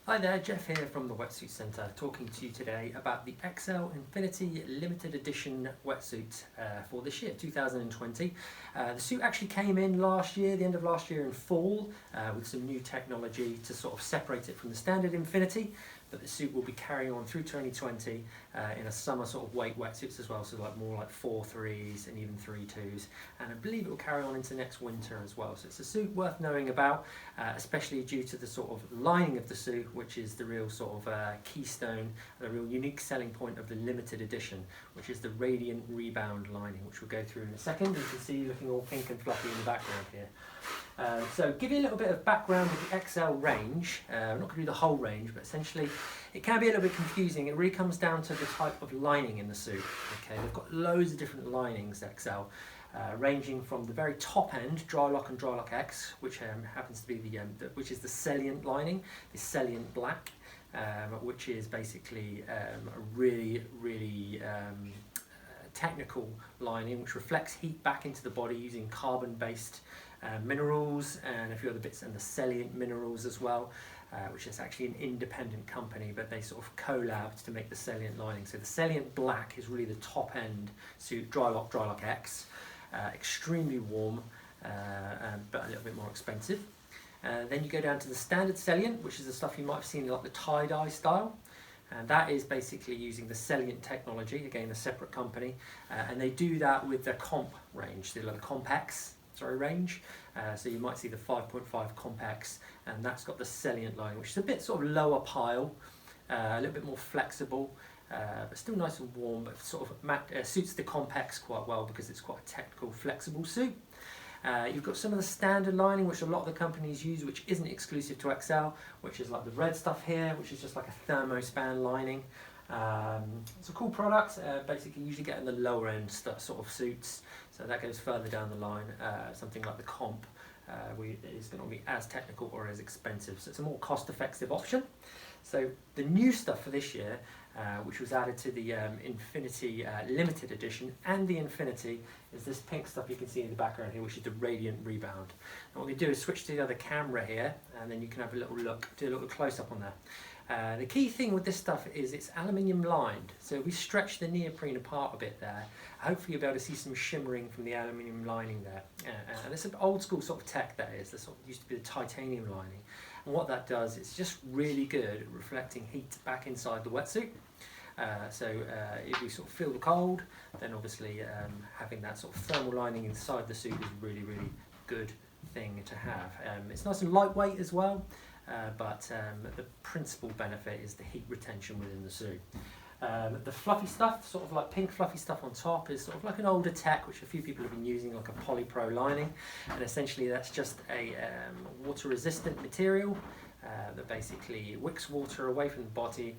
Hi there, Jeff here from the Wetsuit Centre, talking to you today about the Xcel Infiniti Limited Edition wetsuit for this year, 2020. The suit actually came in last year, the end of last year in fall, with some new technology to sort of separate it from the standard Infiniti, but the suit will be carrying on through 2020 in a summer sort of weight wetsuits as well, so like more like 4.3s and even 3.2s, and I believe it will carry on into next winter as well. So it's a suit worth knowing about, especially due to the sort of lining of the suit, which is the real sort of keystone, the real unique selling point of the limited edition, which is the radiant rebound lining, which we'll go through in a second. You can see looking all pink and fluffy in the background here. So give you a little bit of background with the Xcel range. I'm not going to do the whole range, but essentially it can be a little bit confusing. It really comes down to the type of lining in the suit. Okay, they've got loads of different linings, Xcel, ranging from the very top end, Drylock and Drylock X, which happens to be which is the Stallion lining, the Stallion black, which is basically a really technical lining which reflects heat back into the body using carbon-based minerals and a few other bits, and the Stallion minerals as well, which is actually an independent company, but they sort of collabed to make the Stallion lining. So the Stallion black is really the top end suit, Drylock X, extremely warm, but a little bit more expensive. Then you go down to the standard Stallion, which is the stuff you might have seen like the tie-dye style. And that is basically using the Stallion technology, again a separate company, and they do that with the comp range, the Comp X range. So you might see the 5.5 Comp X, and that's got the Stallion line, which is a bit sort of lower pile, a little bit more flexible, but still nice and warm, but sort of suits the Comp X quite well because it's quite a technical, flexible suit. You've got some of the standard lining which a lot of the companies use, which isn't exclusive to Xcel, which is like the red stuff here, which is just like a thermospan lining. It's a cool product, basically usually get in the lower end sort of suits, so that goes further down the line. Something like the Comp is going to be as technical or as expensive, so it's a more cost-effective option. So the new stuff for this year, which was added to the Infiniti Limited Edition and the Infiniti, is this pink stuff you can see in the background here, which is the Radiant Rebound. And what we do is switch to the other camera here, and then you can have a little look, do a little close-up on that. The key thing with this stuff is it's aluminium lined, so if we stretch the neoprene apart a bit there, hopefully you'll be able to see some shimmering from the aluminium lining there. And it's an old school sort of tech, that is, that sort of used to be the titanium lining. And what that does, it's just really good at reflecting heat back inside the wetsuit. If we sort of feel the cold, then obviously having that sort of thermal lining inside the suit is a really good thing to have. It's nice and lightweight as well, but the principal benefit is the heat retention within the suit. The fluffy stuff, sort of like pink fluffy stuff on top, is sort of like an older tech which a few people have been using, like a polypro lining, and essentially that's just a water resistant material that basically wicks water away from the body.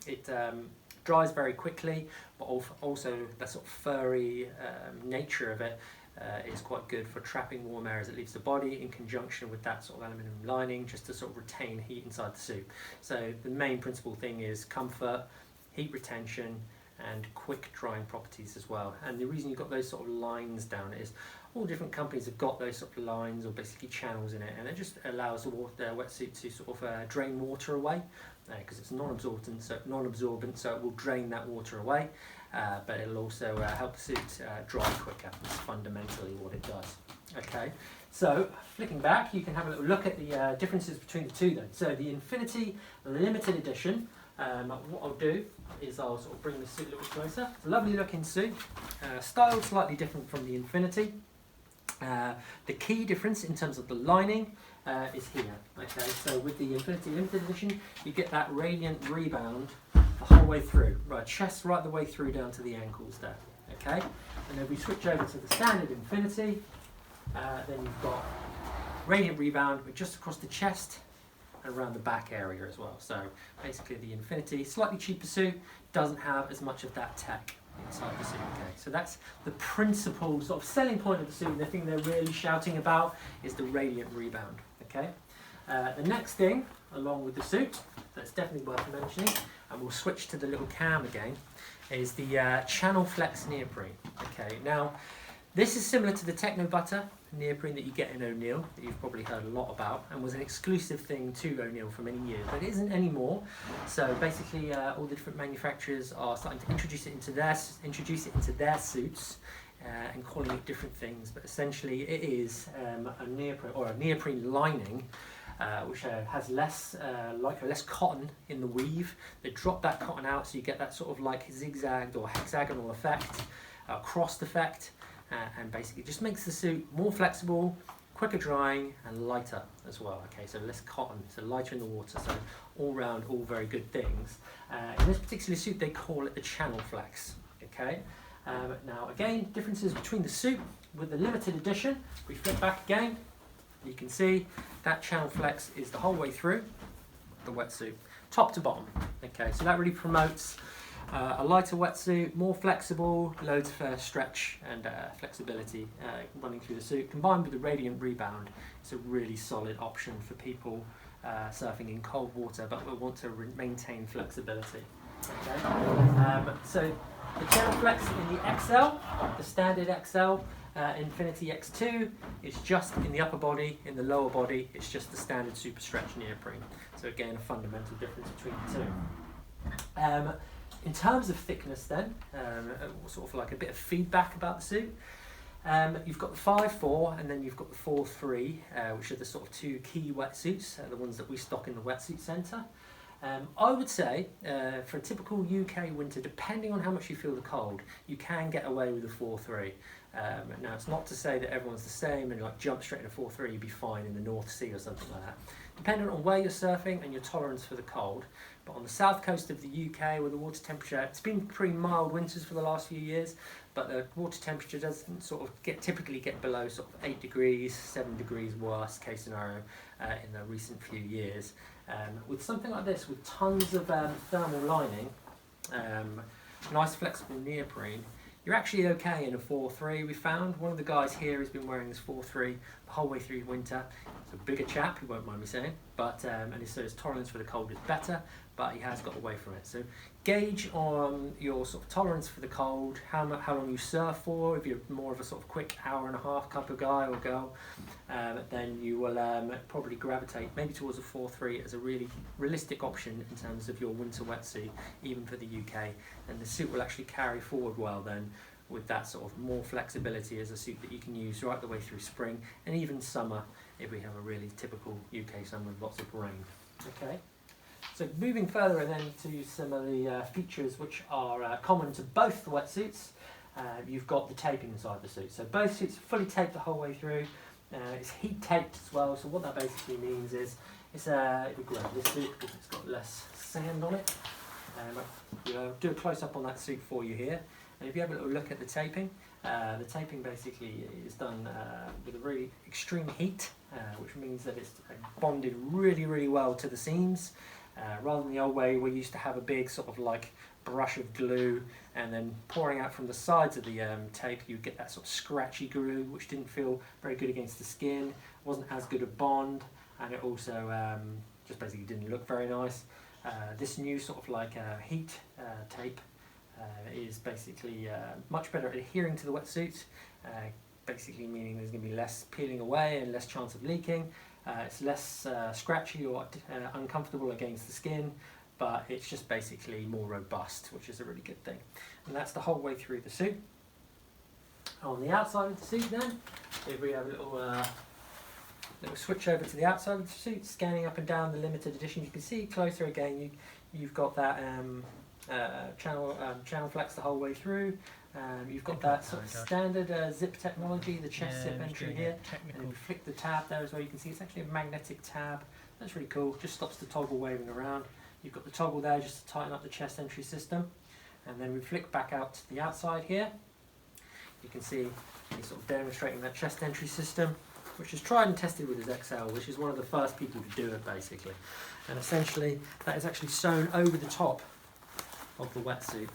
It dries very quickly, but also the sort of furry nature of it is quite good for trapping warm air as it leaves the body, in conjunction with that sort of aluminium lining, just to sort of retain heat inside the suit. So the main principal thing is comfort, heat retention, and quick drying properties as well. And the reason you've got those sort of lines down is all different companies have got those sort of lines or basically channels in it, and it just allows the wetsuit to sort of drain water away, because it's non-absorbent, so it will drain that water away, but it'll also help the suit dry quicker. That's fundamentally what it does. Okay, so flicking back, you can have a little look at the differences between the two then. So the Infiniti Limited Edition, what I'll do is I'll sort of bring the suit a little closer. It's a lovely looking suit, styled slightly different from the Infiniti. The key difference in terms of the lining is here. Okay, so with the Infiniti Limited Edition, you get that radiant rebound the whole way through, right, chest right the way through down to the ankles there. Okay, and then we switch over to the standard Infiniti, then you've got radiant rebound, but just across the chest and around the back area as well. So basically the Infiniti, slightly cheaper suit, doesn't have as much of that tech inside the suit. Okay, so that's the principal sort of selling point of the suit, and the thing they're really shouting about is the radiant rebound. Okay, the next thing along with the suit that's definitely worth mentioning, and we'll switch to the little cam again, is the Channel Flex neoprene. Okay, now this is similar to the Techno Butter, neoprene that you get in O'Neill, that you've probably heard a lot about, and was an exclusive thing to O'Neill for many years, but it isn't anymore. So basically, all the different manufacturers are starting to introduce it into their suits, and calling it different things. But essentially, it is a neoprene lining, which has less cotton in the weave. They drop that cotton out, so you get that sort of like zigzagged or hexagonal effect, crossed effect. And basically just makes the suit more flexible, quicker drying, and lighter as well. Okay, so less cotton, so lighter in the water, so all round, all very good things. In this particular suit, they call it the Channel Flex. Okay, now again, differences between the suit with the limited edition. We flip back again, you can see that Channel Flex is the whole way through the wetsuit, top to bottom. Okay, so that really promotes a lighter wetsuit, more flexible, loads of stretch and flexibility running through the suit. Combined with the radiant rebound, it's a really solid option for people surfing in cold water but will want to maintain flexibility. Okay. So the Channel Flex in the Xcel, the standard Xcel Infiniti X2, is just in the upper body. In the lower body, it's just the standard super stretch neoprene. So again, a fundamental difference between the two. In terms of thickness then, sort of like a bit of feedback about the suit, you've got the 5.4 and then you've got the 4.3, which are the sort of two key wetsuits, the ones that we stock in the Wetsuit Centre. I would say for a typical UK winter, depending on how much you feel the cold, you can get away with a 4.3. Now it's not to say that everyone's the same and like jump straight into 4.3, you'd be fine in the North Sea or something like that. Depending on where you're surfing and your tolerance for the cold. But on the south coast of the UK, where the water temperature, it's been pretty mild winters for the last few years, but the water temperature doesn't sort of typically get below sort of 8 degrees, 7 degrees worst case scenario in the recent few years. With something like this, with tons of thermal lining, nice flexible neoprene, you're actually okay in a 4.3. We found one of the guys here has been wearing this 4.3 the whole way through winter. He's a bigger chap, he won't mind me saying, but and so his tolerance for the cold is better, but he has got away from it. So gauge on your sort of tolerance for the cold, how long you surf for. If you're more of a sort of quick hour and a half type of guy or girl, then you will probably gravitate maybe towards a 4.3 as a really realistic option in terms of your winter wetsuit, even for the UK. And the suit will actually carry forward well then, with that sort of more flexibility as a suit that you can use right the way through spring and even summer if we have a really typical UK summer with lots of rain. Okay. So moving further then to some of the features which are common to both the wetsuits, you've got the taping inside the suit. So both suits are fully taped the whole way through. It's heat taped as well, so what that basically means is, if we grab this suit because it's got less sand on it, I'll do a close-up on that suit for you here. And if you have a little look at the taping basically is done with a really extreme heat, which means that it's bonded really, really well to the seams. Rather than the old way we used to have a big sort of like brush of glue and then pouring out from the sides of the tape, you get that sort of scratchy glue which didn't feel very good against the skin, wasn't as good a bond, and it also just basically didn't look very nice. This new sort of like heat tape is basically much better at adhering to the wetsuit, basically meaning there's going to be less peeling away and less chance of leaking. It's less scratchy or uncomfortable against the skin, but it's just basically more robust, which is a really good thing. And that's the whole way through the suit. On the outside of the suit then, if we have a little switch over to the outside of the suit, scanning up and down the limited edition, you can see closer again, you've got that channel flex the whole way through. You've got that sort of standard zip technology, the chest zip entry here, and if you flick the tab there as well, you can see it's actually a magnetic tab. That's really cool, just stops the toggle waving around. You've got the toggle there just to tighten up the chest entry system, and then we flick back out to the outside here. You can see he's sort of demonstrating that chest entry system, which is tried and tested with his Xcel, which is one of the first people to do it basically. And essentially that is actually sewn over the top of the wetsuit.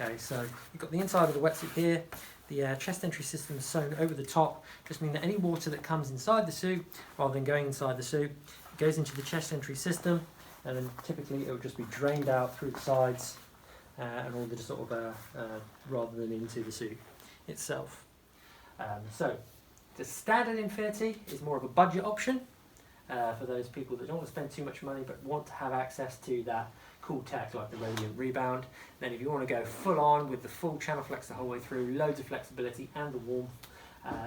Okay, so you've got the inside of the wetsuit here, the chest entry system is sewn over the top, just meaning that any water that comes inside the suit, rather than going inside the suit, it goes into the chest entry system, and then typically it will just be drained out through the sides and all the sort of rather than into the suit itself. So The standard Infiniti is more of a budget option for those people that don't want to spend too much money but want to have access to that cool tech like the radiant rebound. Then if you want to go full on with the full channel flex the whole way through, loads of flexibility and the warmth,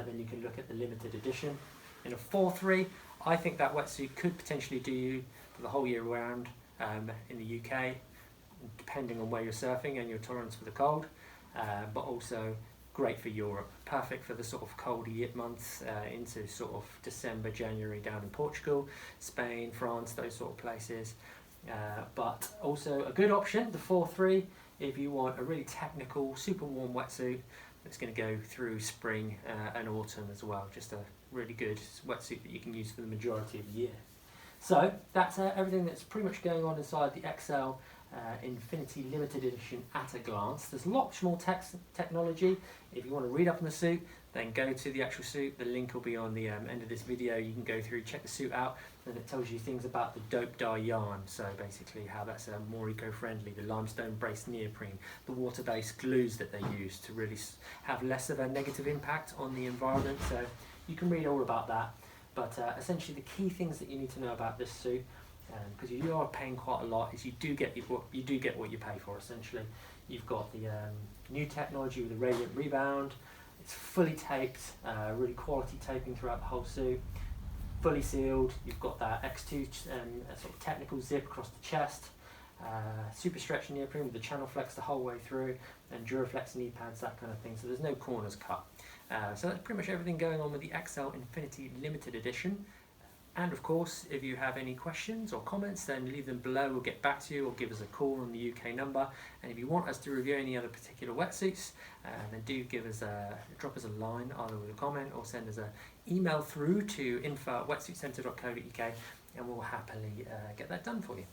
then you can look at the limited edition. In a 4.3, I think that wetsuit could potentially do you for the whole year round in the UK, depending on where you're surfing and your tolerance for the cold, but also great for Europe, perfect for the sort of colder months into sort of December, January down in Portugal, Spain, France, those sort of places. But also a good option, the 4.3, if you want a really technical, super warm wetsuit that's going to go through spring and autumn as well. Just a really good wetsuit that you can use for the majority of the year. So that's everything that's pretty much going on inside the Xcel Infiniti Limited Edition at a glance. There's lots more technology. If you want to read up on the suit, then go to the actual suit. The link will be on the end of this video. You can go through, check the suit out, and it tells you things about the dope dye yarn. So basically how that's more eco-friendly, the limestone-based neoprene, the water-based glues that they use to really have less of a negative impact on the environment. So you can read all about that. But essentially the key things that you need to know about this suit, because you are paying quite a lot, is you do get what you pay for. Essentially, you've got the new technology with the radiant rebound. It's fully taped, really quality taping throughout the whole suit. Fully sealed. You've got that X2 sort of technical zip across the chest. Super stretch neoprene with the channel flex the whole way through, and Duraflex knee pads, that kind of thing. So there's no corners cut. So that's pretty much everything going on with the Xcel Infiniti Limited Edition. And of course, if you have any questions or comments, then leave them below. We'll get back to you, or give us a call on the UK number. And if you want us to review any other particular wetsuits, then do drop us a line either with a comment or send us an email through to info@wetsuitcentre.co.uk, and we'll happily get that done for you.